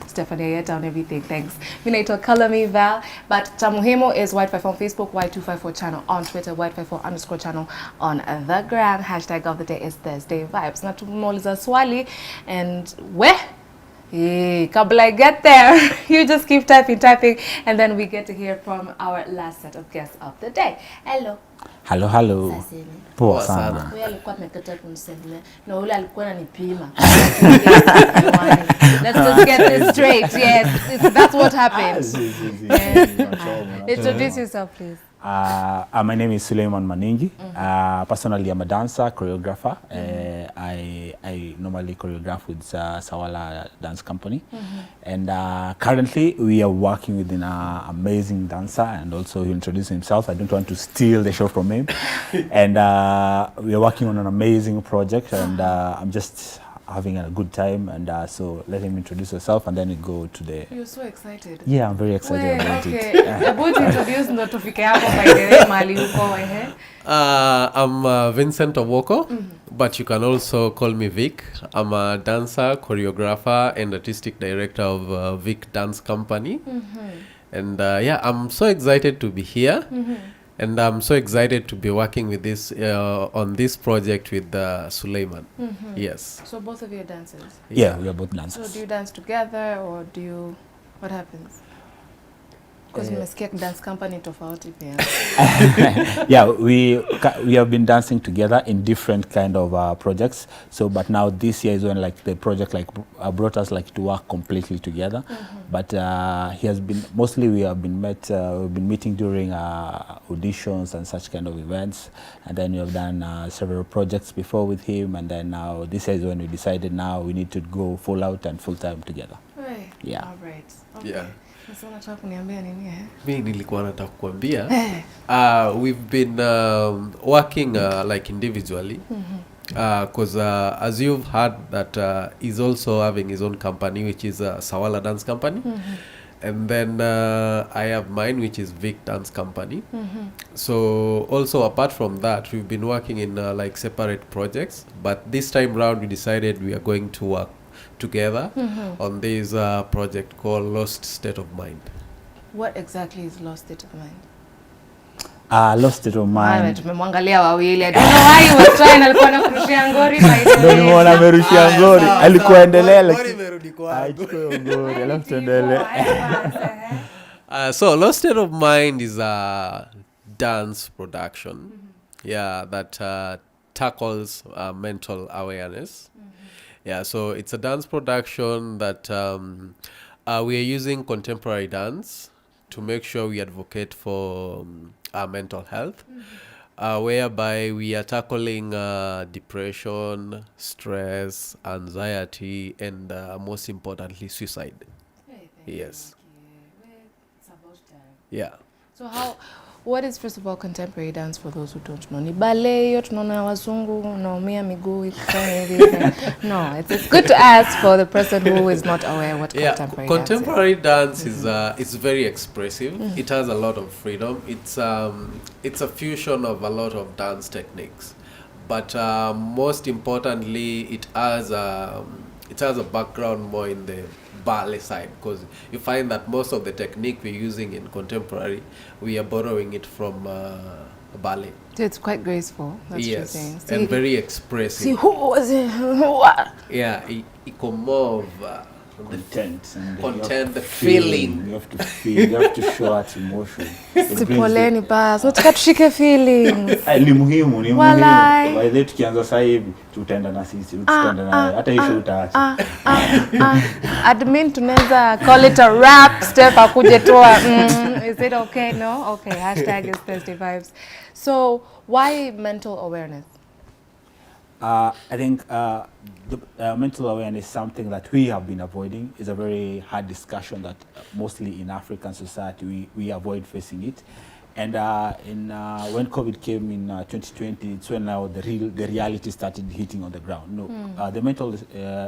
Stephanie Ayeta on everything. Thanks. Mimi naitwa Color Me Val, but Tamuhimo is Y254 on Facebook, Y254 channel on Twitter, Y254 channel on the gram. Hashtag of the day is Thursday Vibes. Na tumuuliza swali and kabla I get there, you just keep typing, and then we get to hear from our last set of guests of the day. Hello. Hello. Poa sana. Wewe alikuwa amekata kumsendele na yule alikuwa ananipima. Let's just get this straight. Yes, that's what happened. Introduce yourself, please. My name is Suleiman Maningi. Personally, I'm a dancer, choreographer. I normally choreograph with Sawala Dance Company. And currently, we are working with an amazing dancer, and also he introduced himself. I don't want to steal the show from him. And we are working on an amazing project, and I'm just having a good time, and so let him introduce himself, and then we go to the... You're so excited. Yeah, I'm very excited about it. Okay, about to introduce ndo tufike hapo by the way mali uko I'm Vincent Owoko, but you can also call me Vic. I'm a dancer, choreographer, and artistic director of Vic Dance Company. And yeah, I'm so excited to be here. And I'm so excited to be working with this on this project with Suleiman. Yes. So both of you are dancers? Yeah, we are both dancers. So do you dance together, or do you... What happens? Because nimesikia dance company tofauti pia. Yeah, we have been dancing together in different kind of projects. So, but now this year is when like the project like brought us like to work completely together. But he has been mostly we've been meeting during auditions and such kind of events, and then we have done several projects before with him, and then now this year is when we decided now we need to go full out and full time together. Right. Yeah. All right. Okay. Yeah. Sasa unataka kuniambia nini Mimi nilikuwa nataka kukuambia we've been working like individually because as you've heard that he's also having his own company, which is Sawala Dance Company. And then I have mine, which is Vic Dance Company. So also apart from that, we've been working in like separate projects, but this time round we decided we are going to work together on this project called Lost State of Mind. What exactly is Lost State of Mind? Lost State of Mind. Tumemwangalia wawili. I don't know why he was trying. Alikuwa anakurushia ngori by the way. Ndio nimeona amerushia ngori. Alikuwa endelea lakini imerudi kwangu. Achukue ngori alafu tuendelee. So Lost State of Mind is a dance production. Yeah, that tackles mental awareness. Yeah, so it's a dance production that we are using contemporary dance to make sure we advocate for our mental health, whereby we are tackling depression, stress, anxiety, and most importantly, suicide. Yes. It's about time. Yeah. So what is first of all contemporary dance for those who don't know? Ni ballet hiyo tunaona wazungu unaumia miguu ikifanya hivi. No, it's good to ask for the person who is not aware what contemporary dance is it's very expressive. It has a lot of freedom. It's a fusion of a lot of dance techniques, but most importantly it has a background more in the ballet side, because you find that most of the technique we're using in contemporary, we are borrowing it from ballet. So it's quite graceful. That's yes, saying. And very expressive. See, who was it? Yeah, it's more of content, the feeling. You have to feel, you have to show that emotion. Sipoleni bas, nataka tushike feelings. Ni muhimu. By the tukianza sasa hivi tutaenda na sisi, tutaenda na hata hiyo utaacha. Admin tunaweza call it a rap step akuje toa. Is it okay? No? Okay, hashtag is Thursday Vibes. So, why mental awareness? I think mental awareness is something that we have been avoiding. It's a very hard discussion that mostly in African society we avoid facing it. And when COVID came in 2020, it's when now the reality started hitting on the ground. No, the mental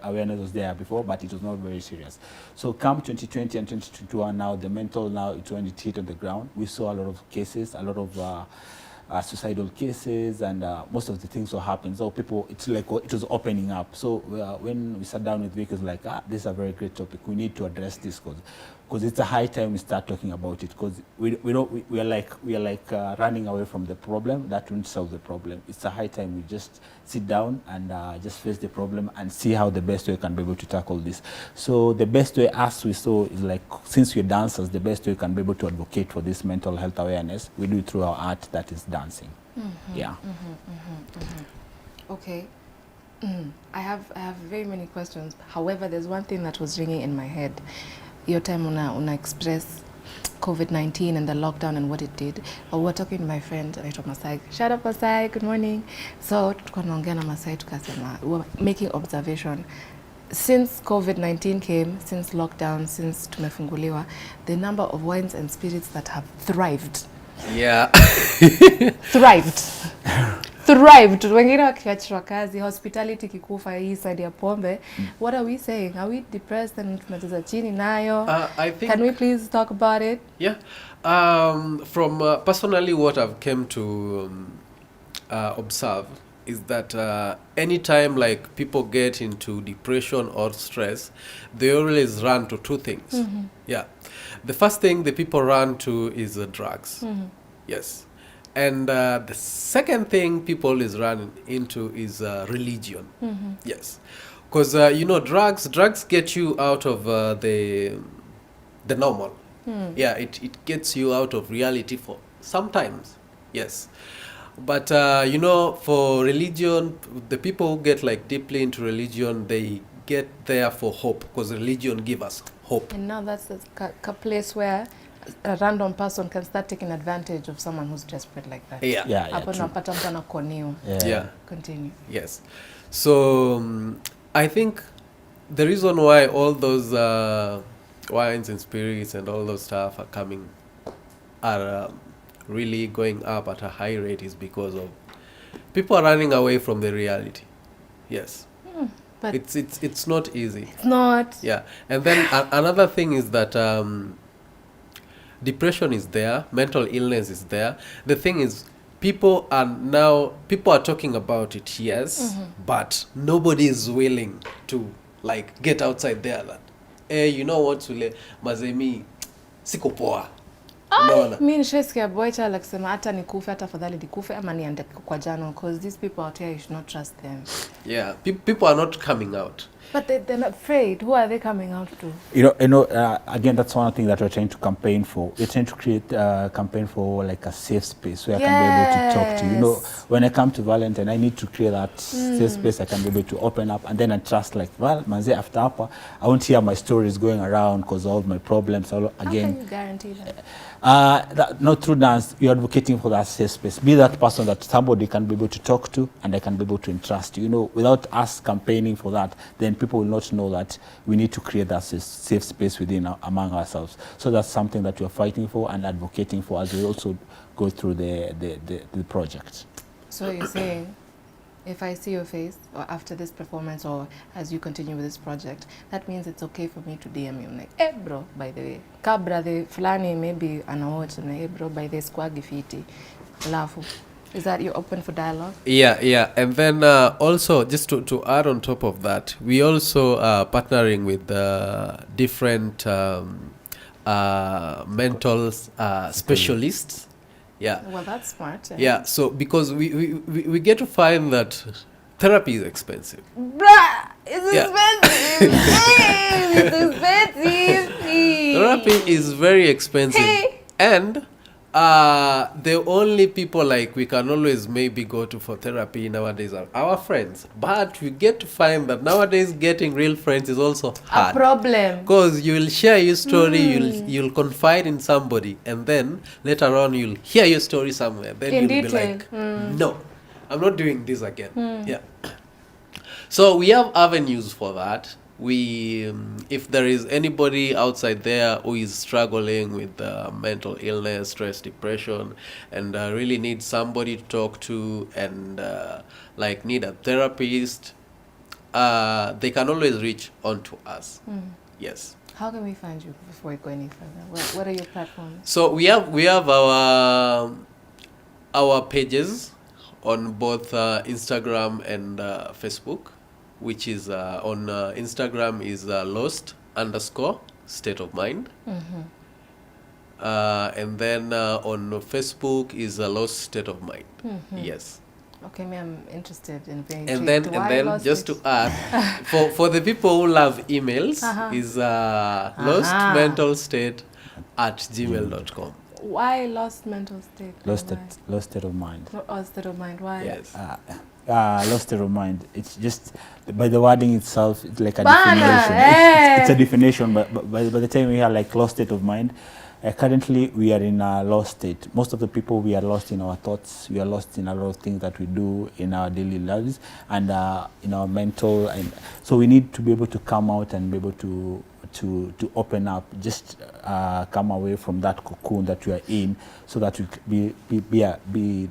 awareness was there before, but it was not very serious. So come 2020 and 2021, now the mental it's when it hit on the ground. We saw a lot of cases, a lot of suicidal cases, and most of the things were happening. So people, it's like it was opening up. So when we sat down with Vic, it was like, this is a very great topic. We need to address this because it's a high time we start talking about it, because we are like running away from the problem. That won't solve the problem. It's a high time we just sit down and just face the problem and see how the best way we can be able to tackle this. So the best way, as we saw, is like, since we're dancers, the best way we can be able to advocate for this mental health awareness, we do it through our art, that is dancing. Yeah. Okay. I have very many questions. However, there's one thing that was ringing in my head. Your time una express COVID-19 and the lockdown and what it did. We were talking to my friend anaitwa Masai. Shout out Masai, good morning. So tulikuwa tunaongea na Masai tukasema, we were making observation. Since COVID-19 came, since lockdown, since tumefunguliwa, the number of wines and spirits that have thrived. Yeah. Thrived. Thrived. Wengine wakiachwa kazi, hospitality kikufa hii side ya pombe. What are we saying? Are we depressed and tunacheza chini nayo? I think, can we please talk about it? Yeah. From personally, what I've came to observe is that anytime like people get into depression or stress, they always run to two things. Yeah. The first thing the people run to is drugs. Yes. And the second thing people is running into is religion. Yes. Because, drugs get you out of the normal. Yeah, it gets you out of reality for sometimes. Yes. But, for religion, the people who get like deeply into religion, they get there for hope, because religion gives us hope. And now that's a place where a random person can start taking advantage of someone who's desperate like that. Yeah. Hapo napata mtu anakoniwa. Yeah. Continue. Yes. So I think the reason why all those wines and spirits and all those stuff are really going up at a high rate is because of people are running away from the reality. Yes. But it's not easy. It's not. Yeah. And then another thing is that depression is there, mental illness is there. The thing is, people are talking about it, yes, but nobody is willing to like get outside there. That, you know what, Sule, mazemi siko poa. Mimi nishasikia boycha akisema hata nikufe, hata afadhali nikufe ama niende kwa jano, because these people out here, you should not trust them. Yeah, people are not coming out. But they're not afraid. Who are they coming out to? Again, that's one thing that we're trying to campaign for. We're trying to create a campaign for like a safe space where I can be able to talk to. When I come to Valentine, I need to create that safe space I can be able to open up, and then I trust like, well, manze, after upper, I won't hear my stories going around because all my problems. Again, how can you guarantee that? Not through dance, you're advocating for that safe space. Be that person that somebody can be able to talk to and I can be able to entrust. Without us campaigning for that, then people will not know that we need to create that safe space within among ourselves. So that's something that we're fighting for and advocating for as we also go through the project. So you're saying, if I see your face or after this performance or as you continue with this project, that means it's okay for me to DM you. I'm like, hey bro, by the way, kabra the fulani maybe anawatch and hey bro, by the squagi fiti. Lafu. Is that you're open for dialogue? Yeah. And then also, just to add on top of that, we also are partnering with different mental specialists. Yeah. Well, that's smart. Yeah. So because we get to find that therapy is expensive. Bruh, it's expensive. It's expensive. Therapy is very expensive. And the only people like we can always maybe go to for therapy nowadays are our friends. But we get to find that nowadays getting real friends is also hard. A problem. Because you will share your story, you'll confide in somebody, and then later on you'll hear your story somewhere. Then in you'll detail. be like, no, I'm not doing this again. Yeah. So we have avenues for that. If there is anybody outside there who is struggling with mental illness, stress, depression, and really needs somebody to talk to and need a therapist, they can always reach on to us. Yes. How can we find you before we go any further? What are your platforms? So we have our our pages on both Instagram and Facebook, which is on Instagram is lost_state of mind. And then on Facebook is a lost state of mind. Yes. Okay, me, I'm interested in being. And then just to add, for the people who love emails, is lostmentalstate@gmail.com. Why lost mental state? Lost state of mind. Lost state of mind. Why? Yes. Lost state of mind. It's just by the wording itself. It's like a Bana, definition. hey. It's a definition, but by the time we have like lost state of mind, currently we are in a lost state. Most of the people, we are lost in our thoughts. We are lost in a lot of things that we do in our daily lives and in our mental. And so we need to be able to come out and be able to open up, just come away from that cocoon that you are in, so that you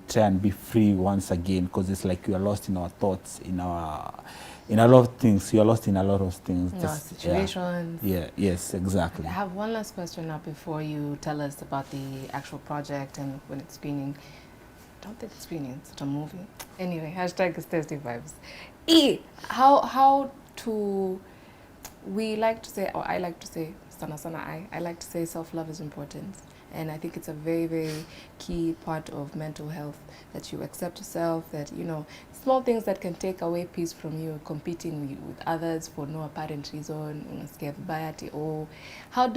try and be free once again, because it's like you are lost in our thoughts, in a lot of things. You are lost in a lot of things. No, situations. Yeah, yes, exactly. I have one last question now before you tell us about the actual project and when it's screening. I don't think it's screening, it's a movie. Anyway, hashtag is Thursday Vibes. How to, we like to say, or I like to say, I like to say self-love is important. And I think it's a very, very key part of mental health, that you accept yourself, that, you know, small things that can take away peace from you, competing with others for no apparent reason, unasikia vibaya ati, oh, how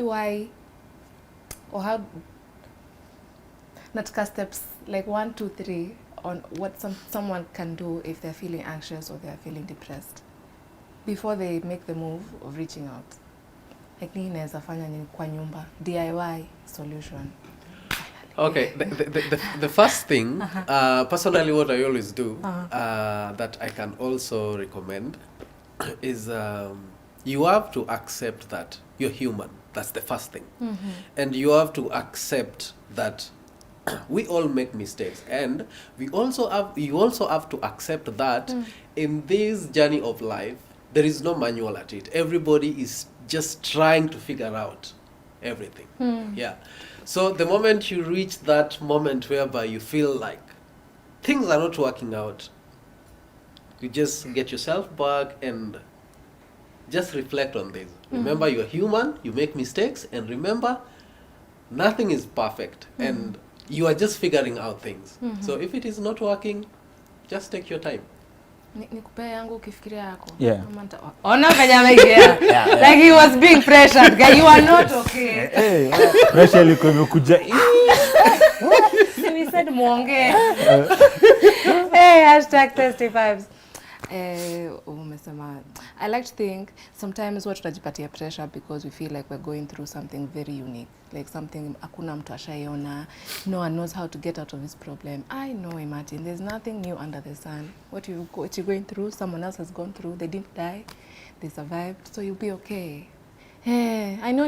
nataka steps like 1, 2, 3 on what someone can do if they're feeling anxious or they're feeling depressed before they make the move of reaching out. Like nini naweza fanya nini kwa nyumba, DIY solution. Okay, the first thing, personally what I always do, that I can also recommend, is you have to accept that you're human. That's the first thing. And you have to accept that we all make mistakes, and you also have to accept that in this journey of life, there is no manual at it. Everybody is just trying to figure out everything. Yeah. So the moment you reach that moment whereby you feel like things are not working out, you just get yourself back and just reflect on this. Remember, you're human, you make mistakes, and remember, nothing is perfect, and you are just figuring out things. So if it is not working, just take your time. Nikupe yangu ukifikiria yako. Yeah. Ona venye ameingia. Like he was being pressured. Guy, you are not okay. Hey, pressure ilikuwa imekuja. We said muongee. Hey, hashtag Thirsty Vibes. Umesema, I like to think sometimes what tunajipatia pressure because we feel like we're going through something very unique, like something hakuna mtu ashaiona, no one knows how to get out of this problem. I know, imagine, there's nothing new under the sun. What you're going through, someone else has gone through. They didn't die, they survived, so you'll be okay. Hey, I know,